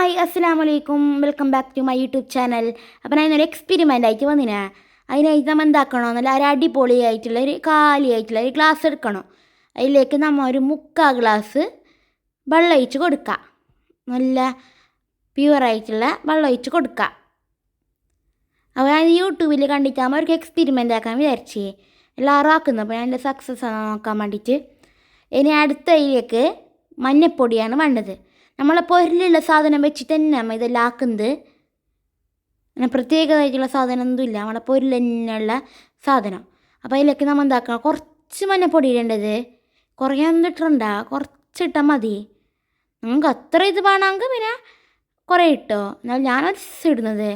Hi അസ്സലാമു അലൈക്കും welcome back to my YouTube channel. അപ്പോൾ ഞാൻ ഇന്നൊരു എക്സ്പെരിമെൻ്റ് ആയിട്ട് വന്നിനാ. അതിനായിട്ട് നമ്മൾ എന്താക്കണോ, നല്ല ഒരു അടിപൊളിയായിട്ടുള്ള ഒരു കാലിയായിട്ടുള്ള ഒരു ഗ്ലാസ് എടുക്കണം. അതിലേക്ക് നമ്മൾ ഒരു 3/4 ഗ്ലാസ് വെള്ളം ഒഴിച്ച് കൊടുക്കുക. നല്ല പ്യുവറായിട്ടുള്ള വെള്ളം ഒഴിച്ച് കൊടുക്കുക. അപ്പോൾ ഞാൻ യൂട്യൂബിൽ കണ്ടിട്ടാകുമ്പോൾ അവർക്ക് എക്സ്പെരിമെൻ്റ് ആക്കാൻ വിചാരിച്ചേ എല്ലാവരും ആക്കുന്നു. അപ്പോൾ ഞാൻ എൻ്റെ സക്സസ് ആണ് നോക്കാൻ വേണ്ടിയിട്ട്. ഇനി അടുത്തതിലേക്ക് മഞ്ഞപ്പൊടിയാണ് വേണ്ടത്. നമ്മളെ പൊരിലുള്ള സാധനം വെച്ചിട്ട് തന്നെ നമ്മൾ ഇതെല്ലാം ആക്കുന്നത്. അങ്ങനെ പ്രത്യേകമായിട്ടുള്ള സാധനം ഒന്നുമില്ല, നമ്മളെ പൊരിൽ തന്നെയുള്ള സാധനം. അപ്പോൾ അതിലേക്ക് നമ്മൾ എന്താക്കണം, കുറച്ച് മഞ്ഞപ്പൊടി ഇടേണ്ടത്. കുറേ ഇട്ടിട്ടുണ്ട, കുറച്ചിട്ടാൽ മതി. നിങ്ങൾക്ക് അത്ര ഇത് വേണമെങ്കിൽ പിന്നെ കുറേ ഇട്ടോ. എന്നാൽ ഞാനൊരു ഇടുന്നത്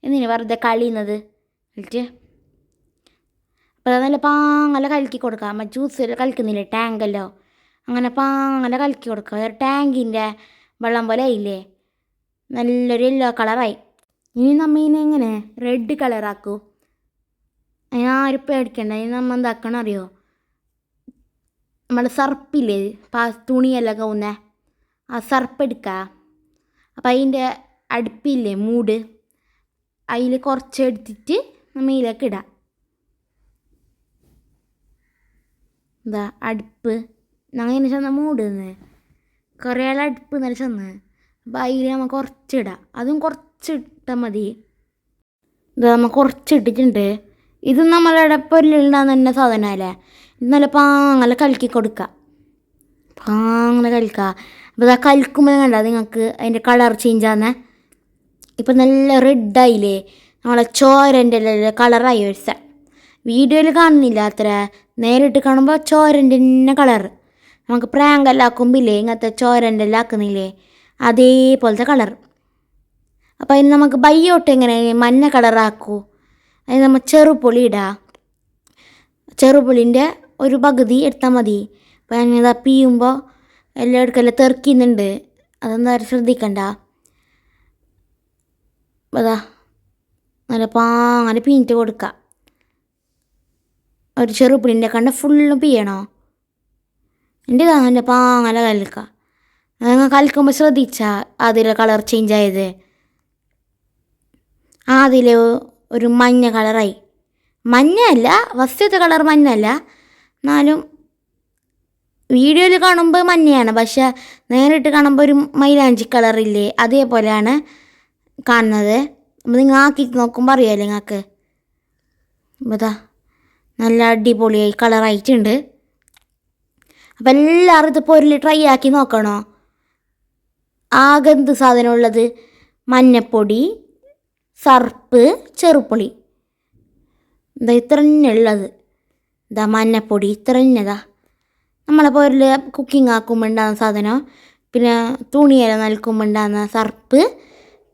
എന്തിനു വെറുതെ കളിയുന്നത് എന്നിട്ട്. അപ്പോൾ നല്ല പാങ്ങല കലക്കി കൊടുക്കാം. നമ്മൾ ജ്യൂസ് കലക്കുന്നില്ലേ ടാങ്കല്ലോ, അങ്ങനെ പാങ്ങല കലക്കി കൊടുക്കുക. ഒരു ടാങ്കിൻ്റെ വെള്ളം പോലെ ആയില്ലേ, നല്ലൊരു യെല്ലോ കളറായി. ഇനി നമ്മൾ ഇതിനെ എങ്ങനെ റെഡ് കളറാക്കൂ. അതിനാരും പേടിക്കണ്ട. ഇനി നമ്മൾ എന്താക്കണം അറിയോ, നമ്മൾ സർപ്പില്ലേ തുണിയെല്ലാം കവുന്നേ, ആ സർപ്പ് എടുക്കുക. അപ്പം അതിൻ്റെ അടുപ്പില്ലേ മൂട്, അതിൽ കുറച്ച് എടുത്തിട്ട് നമ്മൾ ഇതിലേക്ക് ഇടാം. എന്താ അടുപ്പ് അങ്ങനെ ചെന്ന മൂടുന്നത് കുറേ ആൾ അടുപ്പ് നല്ല ചെന്ന്. അപ്പോൾ അതിൽ നമ്മൾ കുറച്ചിടാം. അതും കുറച്ചിട്ടാൽ മതി. ഇത് നമ്മൾ കുറച്ചിട്ടിട്ടുണ്ട്. ഇത് നമ്മളുടെ പൊരിലുണ്ടാകുന്ന തന്നെ സാധനമല്ലേ. ഇത് നല്ല പാങ്ങല കലക്കി കൊടുക്കുക, പാങ്ങല കലക്കുക. അപ്പോൾ ഇതാ കലക്കുമ്പോൾ കണ്ടാൽ നിങ്ങൾക്ക് അതിൻ്റെ കളർ ചേഞ്ച് ആകുന്നത്. ഇപ്പം നല്ല റെഡായില്ലേ, നമ്മളെ ചോരൻ്റെ കളറായി ഒരു വീഡിയോയിൽ കാണുന്നില്ല അത്ര, നേരിട്ട് കാണുമ്പോൾ ചോരൻ്റെ തന്നെ കളർ. നമുക്ക് പ്രാങ്കെല്ലാം ആക്കുമ്പില്ലേ ഇങ്ങനത്തെ ചോരൻ്റെ എല്ലാം ആക്കുന്നില്ലേ, അതേപോലത്തെ കളർ. അപ്പോൾ അതിന് നമുക്ക് ബയ്യോട്ട് എങ്ങനെ മഞ്ഞ കളറാക്കൂ. അതിന് നമ്മൾ ചെറുപുളി ഇടാം. ചെറുപുളിൻ്റെ ഒരു പകുതി എടുത്താൽ മതി. അപ്പോൾ ഞാനിതാ പിയുമ്പോൾ എല്ലാം എടുക്കെല്ലാം തെറിക്കുന്നുണ്ട്, അതൊന്നും ആരും ശ്രദ്ധിക്കണ്ട. അതാ നല്ല പാങ്ങനെ പിഞ്ഞിട്ട് കൊടുക്കുക. ഒരു ചെറുപുളിൻ്റെ കണ്ട ഫുള്ളും പിയണോ. എൻ്റെ എൻ്റെ പാങ്ങല കലക്കുക. നിങ്ങൾ കലക്കുമ്പോൾ ശ്രദ്ധിച്ചാൽ അതിലെ കളർ ചേഞ്ച് ആയത്. അതിൽ ഒരു മഞ്ഞ കളറായി. മഞ്ഞല്ല, ഫസ്റ്റത്തെ കളർ മഞ്ഞല്ല, എന്നാലും വീഡിയോയിൽ കാണുമ്പോൾ മഞ്ഞയാണ്, പക്ഷെ നേരിട്ട് കാണുമ്പോൾ ഒരു മൈലാഞ്ചി കളറില്ലേ, അതേപോലെയാണ് കാണുന്നത്. അപ്പോൾ നിങ്ങൾ ആക്കിയിട്ട് നോക്കുമ്പോൾ അറിയാമല്ലോ നിങ്ങൾക്ക്. അതാ നല്ല അടിപൊളിയായി കളറായിട്ടുണ്ട്. അപ്പം എല്ലാവരും ഇത് പൊരിൽ ട്രൈ ആക്കി നോക്കണോ. ആകെ എന്ത് സാധനമുള്ളത്, മഞ്ഞപ്പൊടി, സർപ്പ്, ചെറുപ്പുളി, എന്താ ഇത്ര തന്നെ ഉള്ളത്. ഇതാ മഞ്ഞപ്പൊടി ഇത്ര തന്നെതാ നമ്മളെ പൊരിൽ കുക്കിംഗ് ആക്കുമ്പോൾ ഉണ്ടാകുന്ന സാധനം. പിന്നെ തുണിയെല്ലാം നനക്കുമ്പോൾ ഉണ്ടാകുന്ന സർപ്പ്,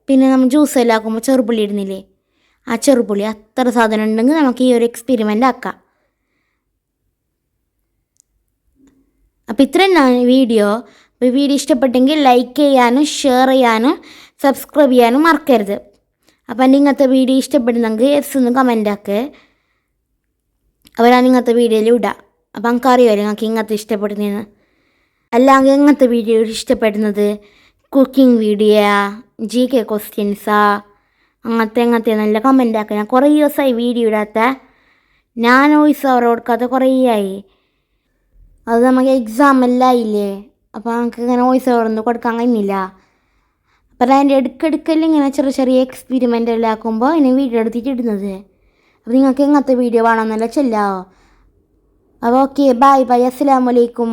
പിന്നെ നമ്മൾ ജ്യൂസെല്ലാം ആക്കുമ്പോൾ ചെറുപുളി ഇടുന്നില്ലേ, ആ ചെറുപുളി. അത്ര സാധനം ഉണ്ടെങ്കിൽ നമുക്ക് ഈ ഒരു എക്സ്പെരിമെൻ്റ് ആക്കാം. അപ്പോൾ ഇത്ര തന്നെയാണ് വീഡിയോ. അപ്പോൾ വീഡിയോ ഇഷ്ടപ്പെട്ടെങ്കിൽ ലൈക്ക് ചെയ്യാനും ഷെയർ ചെയ്യാനും സബ്സ്ക്രൈബ് ചെയ്യാനും മറക്കരുത്. അപ്പോൾ എൻ്റെ ഇങ്ങനത്തെ വീഡിയോ ഇഷ്ടപ്പെടുന്നെങ്കിൽ എസ് ഒന്ന് കമൻ്റ് ആക്കുക. അപ്പോൾ ഞാൻ ഇങ്ങനത്തെ വീഡിയോയിൽ ഇടാം. അപ്പോൾ നമുക്ക് അറിയാമല്ലോ നിങ്ങൾക്ക് ഇങ്ങനത്തെ ഇഷ്ടപ്പെടുന്നതെന്ന്. അല്ലെങ്കിൽ ഇങ്ങനത്തെ വീഡിയോ ഇഷ്ടപ്പെടുന്നത് കുക്കിംഗ് വീഡിയോ, GK ക്വസ്റ്റ്യൻസാ, അങ്ങനത്തെ നല്ല കമൻ്റ് ആക്കുക. ഞാൻ കുറേ ദിവസമായി വീഡിയോ ഇടാത്ത, ഞാൻ വോയിസ് ഓവർ കൊടുക്കാത്ത കുറേ ആയി. അത് നമുക്ക് എക്സാം എല്ലാം ആയില്ലേ, അപ്പോൾ നമുക്ക് ഇങ്ങനെ വോയിസ് ഓവർ ഒന്നും കൊടുക്കാൻ കഴിയുന്നില്ല. അപ്പോൾ അതിൻ്റെ ഇടയ്ക്കിടയ്ക്കെല്ലാം ഇങ്ങനെ ചെറിയ ചെറിയ എക്സ്പെരിമെൻ്റ് എല്ലാം ആക്കുമ്പോൾ ഇനി വീഡിയോ എടുത്തിട്ട് ഇടുന്നത്. അപ്പോൾ നിങ്ങൾക്ക് എങ്ങനത്തെ വീഡിയോ വേണമെന്നല്ല ചെല്ലാമോ. അപ്പോൾ ഓക്കെ, ബൈ ബൈ, അസ്സലാമു അലൈക്കും.